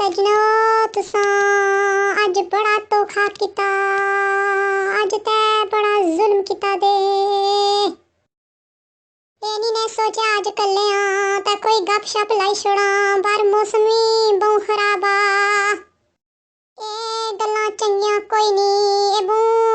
सजनो तुसां अज बड़ा धोखा किता, अज तै बड़ा जुल्म किता दे। एनी ने सोचा अज कल्ले तां कोई गपशप लाई छोड़ा, पर मौसम भी बहु खराब आ। ए गल्लां चंगियां कोई नहीं, ए बूं